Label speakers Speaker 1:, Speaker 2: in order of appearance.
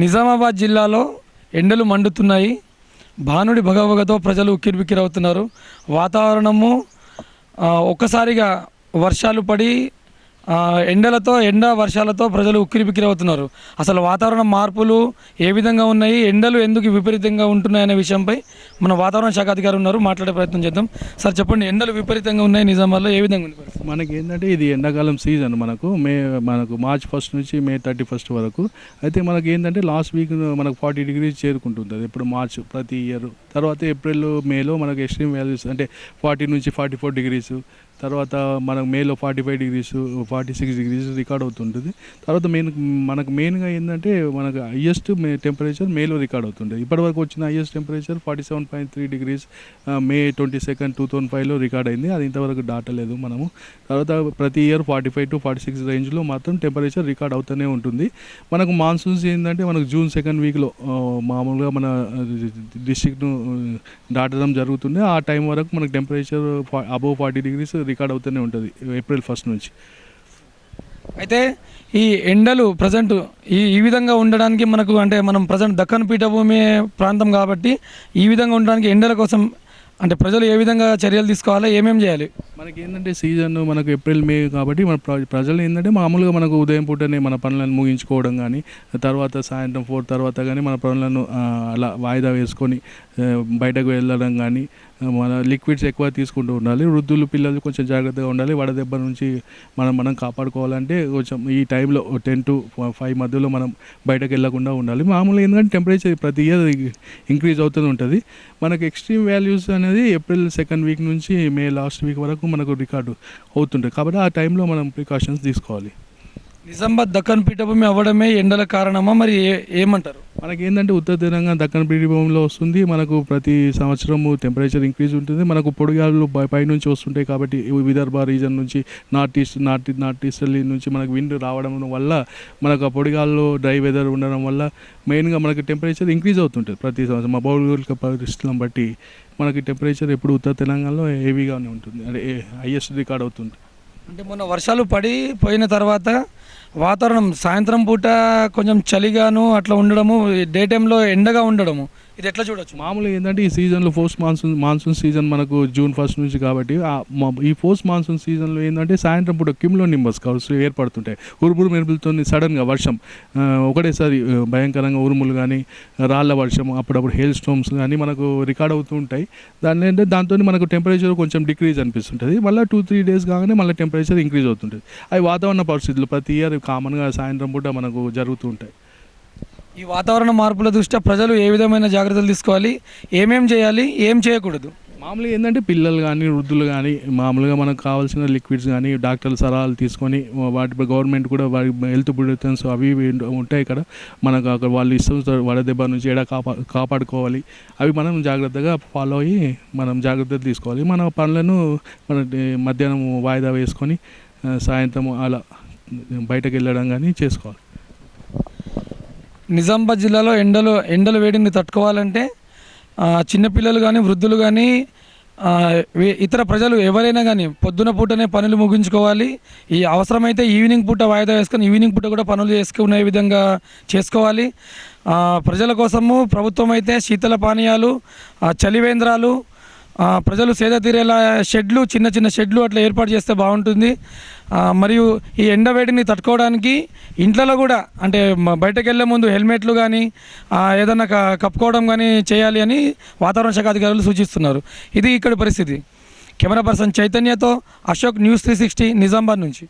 Speaker 1: నిజామాబాద్ జిల్లాలో ఎండలు మండుతున్నాయి. భానుడి భగభగతో ప్రజలు ఉక్కిరిబిక్కిరవుతున్నారు. వాతావరణము ఒక్కసారిగా వర్షాలు పడి ఎండ వర్షాలతో ప్రజలు ఉక్కిరిబిక్కిరవుతున్నారు. అసలు వాతావరణ మార్పులు ఏ విధంగా ఉన్నాయి, ఎండలు ఎందుకు విపరీతంగా ఉంటున్నాయనే విషయంపై మన వాతావరణ శాఖ అధికారి ఉన్నారు, మాట్లాడే ప్రయత్నం చేద్దాం. సార్ చెప్పండి, ఎండలు విపరీతంగా ఉన్నాయి నిజామాబాద్లో, ఏ విధంగా ఉంది?
Speaker 2: మనకి ఏంటంటే ఇది ఎండాకాలం సీజన్. మనకు మార్చ్ 1 నుంచి మే 31 వరకు. అయితే మనకి ఏంటంటే లాస్ట్ వీక్ మనకు 40 degrees చేరుకుంటుంది. ఇప్పుడు మార్చ్ ప్రతి ఇయర్. తర్వాత ఏప్రిల్ మేలో మనకు ఎక్స్ట్రీమ్ వాల్యూస్ అంటే 40 నుంచి 44 degrees, తర్వాత మనకు మేలో 45 degrees 46 degrees రికార్డ్ అవుతుంటుంది. తర్వాత మనకు మెయిన్గా ఏంటంటే మనకు హయ్యెస్ట్ టెంపరేచర్ మేలో రికార్డ్ అవుతుంది. ఇప్పటివరకు వచ్చిన హయ్యెస్ట్ టెంపరేచర్ 47.3 degrees మే 22, 2005లో రికార్డ్ అయింది. అది ఇంతవరకు దాటలేదు మనము. తర్వాత ప్రతి ఇయర్ 45 to 46 రేంజ్లో మాత్రం టెంపరేచర్ రికార్డ్ అవుతూనే ఉంటుంది. మనకు మాన్సూన్స్ ఏంటంటే మనకు జూన్ 2nd వీక్లో మామూలుగా మన డిస్ట్రిక్ట్ను దాటడం జరుగుతుంది. ఆ టైం వరకు మనకు టెంపరేచర్ అబోవ్ 40 degrees రికార్డ్ అవుతూనే ఉంటుంది ఏప్రిల్ 1 నుంచి.
Speaker 1: అయితే ఈ ఎండలు ప్రజెంట్ ఈ విధంగా ఉండడానికి మనకు అంటే మనం ప్రజెంట్ దక్కన్ పీఠభూమి ప్రాంతం కాబట్టి ఈ విధంగా ఉండడానికి ఎండల కోసం అంటే ప్రజలు ఏ విధంగా చర్యలు తీసుకోవాలి, ఏమేమి చేయాలి?
Speaker 2: మనకి ఏంటంటే సీజన్ మనకు ఏప్రిల్ మే కాబట్టి మన ప్రజలు ఏంటంటే మామూలుగా మనకు ఉదయం పూటనే మన పనులను ముగించుకోవడం కానీ, తర్వాత సాయంత్రం 4 తర్వాత కానీ మన పనులను అలా వాయిదా వేసుకొని బయటకు వెళ్ళడం కానీ, మన లిక్విడ్స్ ఎక్కువ తీసుకుంటూ ఉండాలి. వృద్ధులు పిల్లలు కొంచెం జాగ్రత్తగా ఉండాలి. వడదెబ్బ నుంచి మనం కాపాడుకోవాలంటే కొంచెం ఈ టైంలో 10 to 5 మధ్యలో మనం బయటకు వెళ్ళకుండా ఉండాలి. మామూలుగా ఏంటంటే టెంపరేచర్ ప్రతి ఇయర్ ఇంక్రీజ్ అవుతూ ఉంటుంది. మనకు ఎక్స్ట్రీమ్ వాల్యూస్ అనేది ఏప్రిల్ 2nd వీక్ నుంచి మే లాస్ట్ వీక్ వరకు మనకు రికార్డు అవుతుంటాయి. కాబట్టి ఆ టైంలో మనం ప్రికాషన్స్ తీసుకోవాలి.
Speaker 1: నిజామాబాద్ దక్కన్ పీఠభూమి అవ్వడమే ఎండల కారణమా, మరి ఏమంటారు?
Speaker 2: మనకి ఏంటంటే ఉత్తర తెలంగాణ దక్కన్ పీఠభూమిలో వస్తుంది. మనకు ప్రతి సంవత్సరము టెంపరేచర్ ఇంక్రీజ్ ఉంటుంది. మనకు పొడిగాలు పైనుంచి వస్తుంటాయి కాబట్టి విదర్భ రీజన్ నుంచి నార్త్ ఈస్టర్లీ నుంచి మనకు విండ్ రావడం వల్ల మనకు ఆ పొడిగాల్లో డ్రై వెదర్ ఉండడం వల్ల మెయిన్గా మనకి టెంపరేచర్ ఇంక్రీజ్ అవుతుంటుంది ప్రతి సంవత్సరం. మా భౌగోళిక పరిస్థితులను బట్టి మనకి టెంపరేచర్ ఎప్పుడు ఉత్తర తెలంగాణలో హెవీగానే ఉంటుంది, అంటే హైయెస్ట్ రికార్డ్ అవుతుంది.
Speaker 1: అంటే మొన్న వర్షాలు పోయిన తర్వాత వాతావరణం సాయంత్రం పూట కొంచెం చలిగాను అట్లా ఉండడము, డే టైంలో ఎండగా ఉండడము, ఇది ఎట్లా చూడొచ్చు?
Speaker 2: మామూలుగా ఏంటంటే ఈ సీజన్లో పోస్ట్ మాన్సూన్ సీజన్ మనకు జూన్ 1 నుంచి కాబట్టి ఈ పోస్ట్ మాన్సూన్ సీజన్లో ఏంటంటే సాయంత్రం పూట క్యూములో నింబస్ కవర్స్ ఏర్పడుతుంటాయి. ఉరుములు మెరుపులతో సడన్గా వర్షం ఒకటేసారి భయంకరంగా ఉరుములు కానీ రాళ్ళ వర్షం, అప్పుడప్పుడు హెయిల్ స్టోమ్స్ కానీ మనకు రికార్డ్ అవుతూ ఉంటాయి. దాంతో మనకు టెంపరేచర్ కొంచెం డిక్రీజ్ అనిపిస్తుంటుంది. మళ్ళీ 2-3 days కాగానే మళ్ళీ టెంపరేచర్ ఇంక్రీజ్ అవుతుంటుంది. అవి వాతావరణ పరిస్థితులు ప్రతి ఇయర్ కామన్గా సాయంత్రం పూట మనకు జరుగుతూ ఉంటాయి.
Speaker 1: ఈ వాతావరణ మార్పుల దృష్ట్యా ప్రజలు ఏ విధమైన జాగ్రత్తలు తీసుకోవాలి, ఏమేం చేయాలి, ఏం చేయకూడదు?
Speaker 2: మామూలుగా ఏంటంటే పిల్లలు కానీ వృద్ధులు కానీ మామూలుగా మనకు కావాల్సిన లిక్విడ్స్ కానీ డాక్టర్ల సలహాలు తీసుకొని వాటి గవర్నమెంట్ కూడా వారి హెల్త్ బులెటిన్స్ అవి ఉంటాయి ఇక్కడ. మనకు అక్కడ వాళ్ళు ఇష్టం వడదెబ్బ నుంచి కాపాడుకోవాలి. అవి మనం జాగ్రత్తగా ఫాలో అయ్యి మనం జాగ్రత్తలు తీసుకోవాలి. మన పనులను మన మధ్యాహ్నం వాయిదా వేసుకొని సాయంత్రం అలా బయటకు వెళ్ళడం కానీ చేసుకోవాలి.
Speaker 1: నిజామాబాద్ జిల్లాలో ఎండల వేడిని తట్టుకోవాలంటే చిన్నపిల్లలు కానీ వృద్ధులు కానీ ఇతర ప్రజలు ఎవరైనా కానీ పొద్దున పూటనే పనులు ముగించుకోవాలి. ఈ అవసరమైతే ఈవినింగ్ పూట వాయిదా వేసుకొని ఈవినింగ్ పూట కూడా పనులు చేసుకునే విధంగా చేసుకోవాలి. ప్రజల కోసము ప్రభుత్వం అయితే శీతల పానీయాలు, చలివేంద్రాలు, ప్రజలు సేద తీరేలా చిన్న చిన్న షెడ్లు అట్లా ఏర్పాటు చేస్తే బాగుంటుంది. మరియు ఈ ఎండవేడిని తట్టుకోవడానికి ఇంట్లో కూడా అంటే బయటకు వెళ్ళే ముందు హెల్మెట్లు కానీ ఏదైనా కప్పుకోవడం కానీ చేయాలి అని వాతావరణ శాఖ అధికారులు సూచిస్తున్నారు. ఇది ఇక్కడి పరిస్థితి. కెమెరా పర్సన్ చైతన్యతో అశోక్, న్యూస్ 360 నిజామాబాద్ నుంచి.